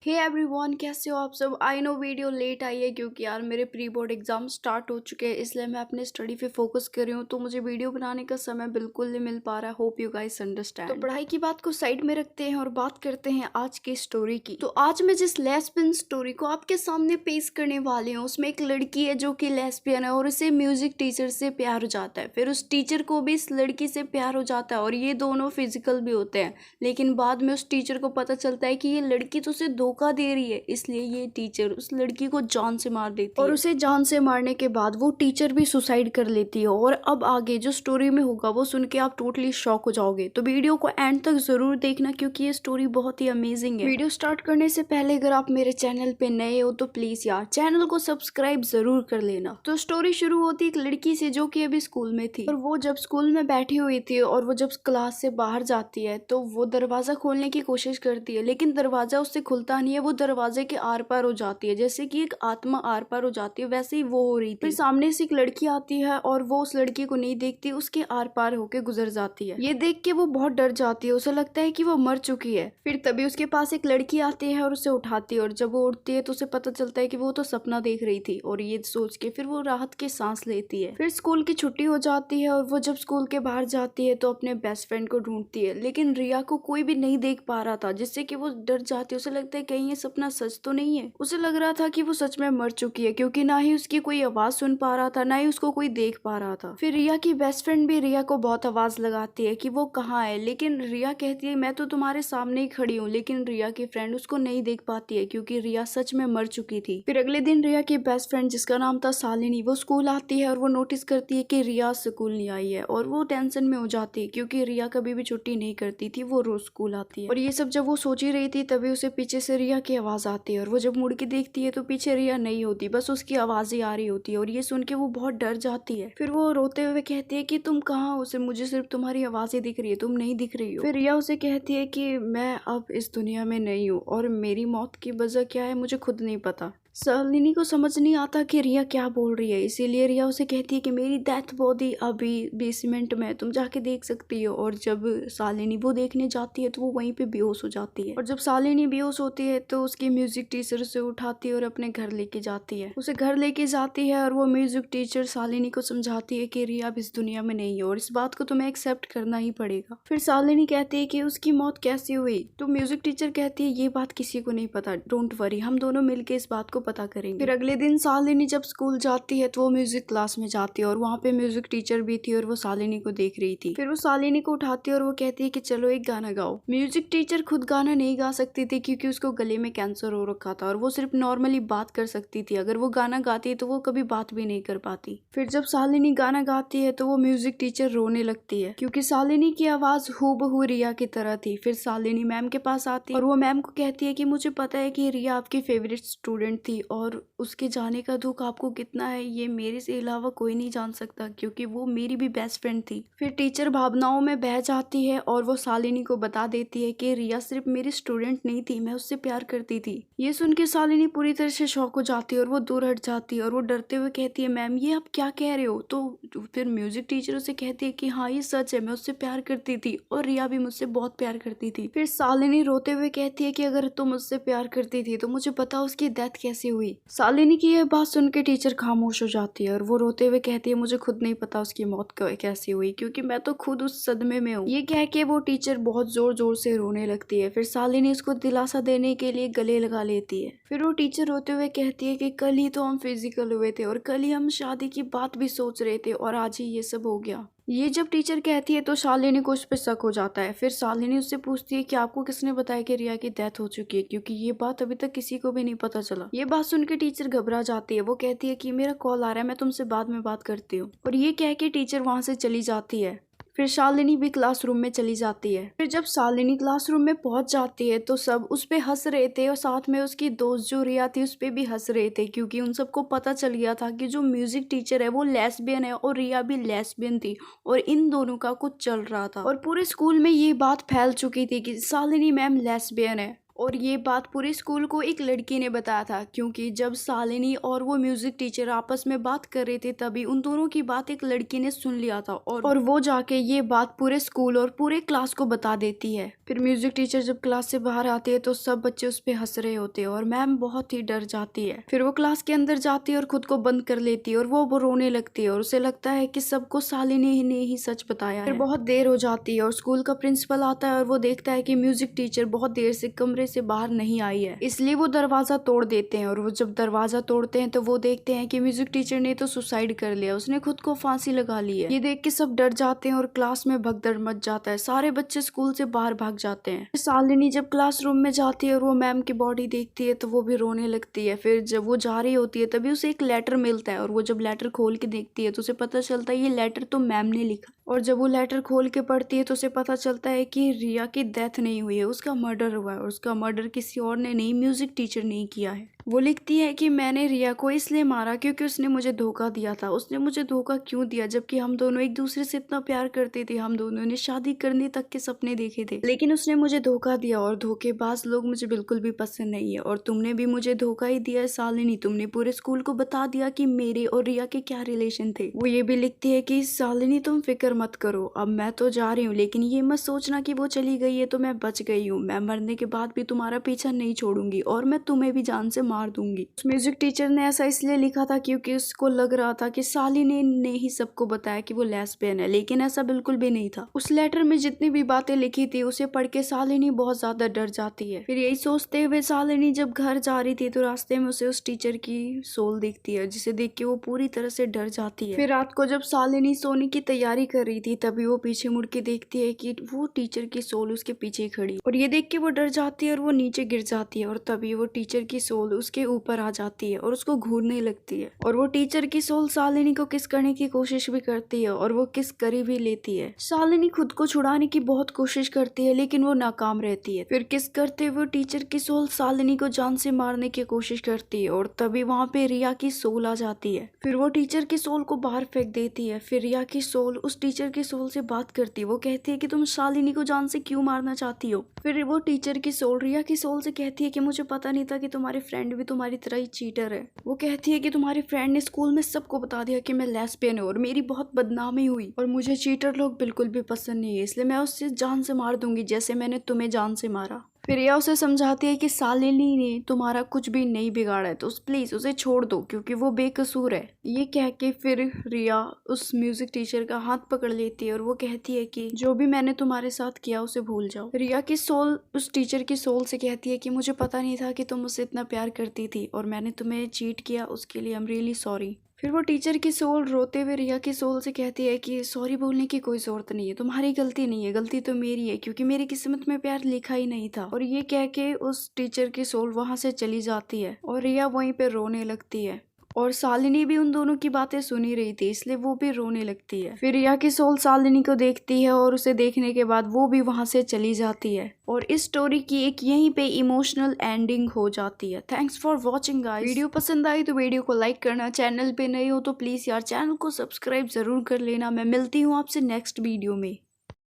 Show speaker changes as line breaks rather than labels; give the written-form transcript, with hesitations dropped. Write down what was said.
Hey everyone, कैसे हो आप सब। आई नो वीडियो लेट आई है क्योंकि यार मेरे प्री बोर्ड एग्जाम स्टार्ट हो चुके हैं, इसलिए मैं अपने स्टडी पे फोकस कर रही हूँ। तो मुझे वीडियो बनाने का समय बिल्कुल नहीं मिल पा रहा है। Hope you guys understand. तो पढ़ाई की बात को साइड में रखते हैं और बात करते हैं आज की स्टोरी की। तो आज मैं जिस लेस्बियन स्टोरी को आपके सामने पेश करने वाली हूँ उसमें एक लड़की है जो कि लेस्बियन है और उसे म्यूजिक टीचर से प्यार हो जाता है। फिर उस टीचर को भी इस लड़की से प्यार हो जाता है और ये दोनों फिजिकल भी होते हैं। लेकिन बाद में उस टीचर को पता चलता है कि ये लड़की तो उसे धोखा दे रही है, इसलिए ये टीचर उस लड़की को जान से मार देती है। और उसे जान से मारने के बाद वो टीचर भी सुसाइड कर लेती है। और अब आगे जो स्टोरी में होगा वो सुन के आप टोटली शॉक हो जाओगे। तो वीडियो को एंड तक जरूर देखना क्योंकि ये स्टोरी बहुत ही अमेजिंग है। वीडियो स्टार्ट करने से पहले अगर आप मेरे चैनल पे नए हो तो प्लीज यार चैनल को सब्सक्राइब जरूर कर लेना। तो स्टोरी शुरू होती एक लड़की से जो कि अभी स्कूल में थी और वो जब स्कूल में बैठी हुई थी और वो जब क्लास से बाहर जाती है तो वो दरवाजा खोलने की कोशिश करती है, लेकिन दरवाजा उससे खुलता नहीं है। वो दरवाजे के आर पार हो जाती है, जैसे कि एक आत्मा आर पार हो जाती है वैसे ही वो हो रही थी। फिर सामने से एक लड़की आती है और वो उस लड़की को नहीं देखती, उसके आर पार होके गुजर जाती है। ये देख के वो बहुत डर जाती है, उसे लगता है कि वो मर चुकी है। फिर तभी उसके पास एक लड़की आती है और उसे उठाती है और जब वो उठती है तो उसे पता चलता है कि वो तो सपना देख रही थी। और ये सोच के फिर वो राहत की सांस लेती है। फिर स्कूल की छुट्टी हो जाती है और वो जब स्कूल के बाहर जाती है तो अपने बेस्ट फ्रेंड को ढूंढती है, लेकिन रिया को कोई भी नहीं देख पा रहा था, जिससे कि वो डर जाती है। उसे लगता है कहीं ये सपना सच तो नहीं है। उसे लग रहा था कि वो सच में मर चुकी है क्योंकि ना ही उसकी कोई आवाज सुन पा रहा था, ना ही उसको कोई देख पा रहा था। फिर रिया की बेस्ट फ्रेंड भी रिया को बहुत आवाज लगाती है कि वो कहाँ है, लेकिन रिया कहती है मैं तो तुम्हारे सामने ही खड़ी हूँ। लेकिन रिया की फ्रेंड उसको नहीं देख पाती है क्योंकि रिया सच में मर चुकी थी। फिर अगले दिन रिया की बेस्ट फ्रेंड जिसका नाम था शालिनी वो स्कूल आती है और वो नोटिस करती है कि रिया स्कूल नहीं आई है और वो टेंशन में हो जाती है क्योंकि रिया कभी भी छुट्टी नहीं करती थी, वो रोज स्कूल आती है। और ये सब जब वो सोच ही रही थी तभी उसे पीछे से रिया की आवाज आती है और वो जब मुड़ के देखती है तो पीछे रिया नहीं होती, बस उसकी आवाज ही आ रही होती है। और ये सुन के वो बहुत डर जाती है। फिर वो रोते हुए कहती है कि तुम कहाँ हो, मुझे सिर्फ तुम्हारी आवाज ही दिख रही है, तुम नहीं दिख रही हो। फिर रिया उसे कहती है कि मैं अब इस दुनिया में नहीं हूँ और मेरी मौत की वजह क्या है मुझे खुद नहीं पता। शालिनी को समझ नहीं आता कि रिया क्या बोल रही है, इसीलिए रिया उसे कहती है कि मेरी डेथ बॉडी अभी बेसमेंट में, तुम जाके देख सकती हो। और जब शालिनी वो देखने जाती है तो वो वहीं पे बेहोश हो जाती है। और जब शालिनी बेहोश होती है तो उसकी म्यूजिक टीचर उसे उठाती है और अपने घर लेके जाती है। उसे घर लेके जाती है और वो म्यूजिक टीचर शालिनी को समझाती है कि रिया अब इस दुनिया में नहीं है और इस बात को तुम्हें एक्सेप्ट करना ही पड़ेगा। फिर शालिनी कहती है कि उसकी मौत कैसे हुई, तो म्यूजिक टीचर कहती है ये बात किसी को नहीं पता, डोंट वरी, हम दोनों मिलके इस बात को पता करेंगे। फिर अगले दिन शालिनी जब स्कूल जाती है तो वो म्यूजिक क्लास में जाती है और वहाँ पे म्यूजिक टीचर भी थी और वो शालिनी को देख रही थी। फिर वो शालिनी को उठाती है और वो कहती है कि चलो एक गाना गाओ। म्यूजिक टीचर खुद गाना नहीं गा सकती थी क्योंकि उसको गले में कैंसर हो रखा था और वो सिर्फ नॉर्मली बात कर सकती थी। अगर वो गाना गाती तो वो कभी बात भी नहीं कर पाती। फिर जब शालिनी गाना गाती है तो वो म्यूजिक टीचर रोने लगती है क्योंकि शालिनी की आवाज हूबहू रिया की तरह थी। फिर शालिनी मैम के पास आती है और वो मैम को कहती है कि मुझे पता है कि रिया आपकी फेवरेट स्टूडेंट थी और उसके जाने का दुख आपको कितना है ये मेरे से अलावा कोई नहीं जान सकता क्योंकि वो मेरी भी बेस्ट फ्रेंड थी। फिर टीचर भावनाओं में बह जाती है और वो शालिनी को बता देती है कि रिया सिर्फ मेरी स्टूडेंट नहीं थी, मैं उससे प्यार करती थी। ये सुन के शालिनी पूरी तरह से शॉक हो जाती है और वो दूर हट जाती है और वो डरते हुए कहती है मैम ये आप क्या कह रहे हो। तो फिर म्यूजिक टीचर उसे कहती है कि हाँ ये सच है, मैं उससे प्यार करती थी और रिया भी मुझसे बहुत प्यार करती थी। फिर शालिनी रोते हुए कहती है कि अगर तुम मुझसे प्यार करती थी तो मुझे पता उसकी डेथ कैसे हुई। शालिनी की यह बात सुन के टीचर खामोश हो जाती है और वो रोते हुए कहती है मुझे खुद नहीं पता उसकी मौत कैसे हुई क्योंकि मैं तो खुद उस सदमे में हूँ। ये कह के वो टीचर बहुत जोर जोर से रोने लगती है। फिर शालिनी उसको दिलासा देने के लिए गले लगा लेती है। फिर वो टीचर रोते हुए कहती है कि कल ही तो हम फिजिकल हुए थे और कल ही हम शादी की बात भी सोच रहे थे और आज ही ये सब हो गया। ये जब टीचर कहती है तो शालिनी को उस पर शक हो जाता है। फिर शालिनी उससे पूछती है कि आपको किसने बताया कि रिया की डेथ हो चुकी है क्योंकि ये बात अभी तक किसी को भी नहीं पता चला। ये बात सुन के टीचर घबरा जाती है। वो कहती है कि मेरा कॉल आ रहा है, मैं तुमसे बाद में बात करती हूँ। और ये कह के टीचर वहां से चली जाती है। फिर शालिनी भी क्लासरूम में चली जाती है। फिर जब शालिनी क्लासरूम में पहुंच जाती है तो सब उस पे हंस रहे थे और साथ में उसकी दोस्त जो रिया थी उस पे भी हंस रहे थे क्योंकि उन सबको पता चल गया था कि जो म्यूजिक टीचर है वो लेस्बियन है और रिया भी लेस्बियन थी और इन दोनों का कुछ चल रहा था। और पूरे स्कूल में ये बात फैल चुकी थी कि शालिनी मैम लेस्बियन है। और ये बात पूरे स्कूल को एक लड़की ने बताया था, क्योंकि जब शालिनी और वो म्यूजिक टीचर आपस में बात कर रहे थे तभी उन दोनों की बात एक लड़की ने सुन लिया था और वो जाके ये बात पूरे स्कूल और पूरे क्लास को बता देती है। फिर म्यूजिक टीचर जब क्लास से बाहर आती है तो सब बच्चे उस पर हंस रहे होते हैं और मैम बहुत ही डर जाती है। फिर वो क्लास के अंदर जाती है और खुद को बंद कर लेती है और वो रोने लगती है और उसे लगता है कि सबको शालिनी ने ही सच बताया है। फिर बहुत देर हो जाती है और स्कूल का प्रिंसिपल आता है और वो देखता है कि म्यूजिक टीचर बहुत देर से कमरे से बाहर नहीं आई है, इसलिए वो दरवाजा तोड़ देते हैं। और वो जब दरवाजा तोड़ते हैं तो वो देखते हैं कि म्यूजिक टीचर ने तो सुसाइड कर लिया, उसने खुद को फांसी लगा ली है। ये देख के सब डर जाते हैं और क्लास में भगदड़ मच जाता है, सारे बच्चे स्कूल से बाहर भाग जाते हैं। शालिनी जब क्लासरूम में जाती है और वो मैम की बॉडी देखती है तो वो भी रोने लगती है। फिर जब वो जा रही होती है तभी उसे एक लेटर मिलता है और वो जब लेटर खोल के देखती है तो उसे पता चलता है ये लेटर तो मैम ने लिखा। और जब वो लेटर खोल के पढ़ती है तो उसे पता चलता है कि रिया की डेथ नहीं हुई है, उसका मर्डर हुआ है और उसका मर्डर किसी और ने नहीं, म्यूजिक टीचर ने किया है। वो लिखती है कि मैंने रिया को इसलिए मारा क्योंकि उसने मुझे धोखा दिया था। उसने मुझे धोखा क्यों दिया जबकि हम दोनों एक दूसरे से इतना प्यार करते थे, हम दोनों ने शादी करने तक के सपने देखे थे, लेकिन उसने मुझे धोखा दिया और धोखेबाज लोग मुझे बिल्कुल भी पसंद नहीं है। और तुमने भी मुझे धोखा ही दिया है शालिनी, तुमने पूरे स्कूल को बता दिया कि मेरे और रिया के क्या रिलेशन थे। वो ये भी लिखती है कि शालिनी तुम फिक्र मत करो, अब मैं तो जा रही हूँ लेकिन ये मत सोचना कि वो चली गई है तो मैं बच गई हूँ, मैं मरने के बाद भी तुम्हारा पीछा नहीं छोड़ूंगी और मैं तुम्हें भी जान से मार दूंगी। उस म्यूजिक टीचर ने ऐसा इसलिए लिखा था क्योंकि उसको लग रहा था कि शालिनी ने ही सबको बताया कि वो लेस्बियन है, लेकिन ऐसा बिल्कुल भी नहीं था। उस लेटर में जितनी भी बातें लिखी थी उसे पढ़ के शालिनी बहुत ज्यादा डर जाती है। फिर यही सोचते हुए शालिनी जब घर जा रही थी तो रास्ते में उसे उस टीचर की सोल दिखती है, जिसे देख के वो पूरी तरह से डर जाती है। फिर रात को जब शालिनी सोने की तैयारी कर रही थी तभी वो पीछे मुड़ के देखती है कि वो टीचर की सोल उसके पीछे खड़ी, और ये देख के वो डर जाती है और वो नीचे गिर जाती है। और तभी वो टीचर की सोल उसके ऊपर आ जाती है और उसको घूरने लगती है। और वो टीचर की सोल शालिनी को किस करने की कोशिश भी करती है और वो किस कर भी लेती है। शालिनी खुद को छुड़ाने की बहुत कोशिश करती है लेकिन वो नाकाम रहती है। फिर किस करते हुए टीचर की सोल शालिनी को जान से मारने की कोशिश करती है और तभी वहाँ पे रिया की सोल आ जाती है। फिर वो टीचर की सोल को बाहर फेंक देती है। फिर रिया की सोल उस टीचर की सोल से बात करती है, वो कहती है कि तुम शालिनी को जान से क्यों मारना चाहती हो। फिर वो टीचर की सोल रिया की सोल से कहती है कि मुझे पता नहीं था कि तुम्हारे फ्रेंड भी तुम्हारी तरह ही चीटर है। वो कहती है कि तुम्हारे फ्रेंड ने स्कूल में सबको बता दिया कि मैं लेस्बियन हूँ और मेरी बहुत बदनामी हुई और मुझे चीटर लोग बिल्कुल भी पसंद नहीं है, इसलिए मैं उससे जान से मार दूंगी जैसे मैंने तुम्हें जान से मारा। फिर रिया उसे समझाती है कि शालिनी ने तुम्हारा कुछ भी नहीं बिगाड़ा है तो प्लीज उसे छोड़ दो क्योंकि वो बेकसूर है। ये कह के फिर रिया उस म्यूजिक टीचर का हाथ पकड़ लेती है और वो कहती है कि जो भी मैंने तुम्हारे साथ किया उसे भूल जाओ। रिया की सोल उस टीचर की सोल से कहती है कि मुझे पता नहीं था कि तुम मुझसे इतना प्यार करती थी और मैंने तुम्हें चीट किया, उसके लिए आई एम रियली सॉरी। फिर वो टीचर की सोल रोते हुए रिया की सोल से कहती है कि सॉरी बोलने की कोई जरूरत नहीं है, तुम्हारी गलती नहीं है, गलती तो मेरी है क्योंकि मेरी किस्मत में प्यार लिखा ही नहीं था। और ये कह के उस टीचर की सोल वहां से चली जाती है और रिया वहीं पे रोने लगती है। और शालिनी भी उन दोनों की बातें सुन ही रही थी इसलिए वो भी रोने लगती है। फिर रिया की सोल शालिनी को देखती है और उसे देखने के बाद वो भी वहां से चली जाती है और इस स्टोरी की एक यहीं पे इमोशनल एंडिंग हो जाती है। Thanks for watching guys. Video पसंद आई तो वीडियो को लाइक करना, चैनल पे नए हो तो प्लीज यार चैनल को सब्सक्राइब जरूर कर लेना। मैं मिलती हूँ आपसे नेक्स्ट वीडियो में।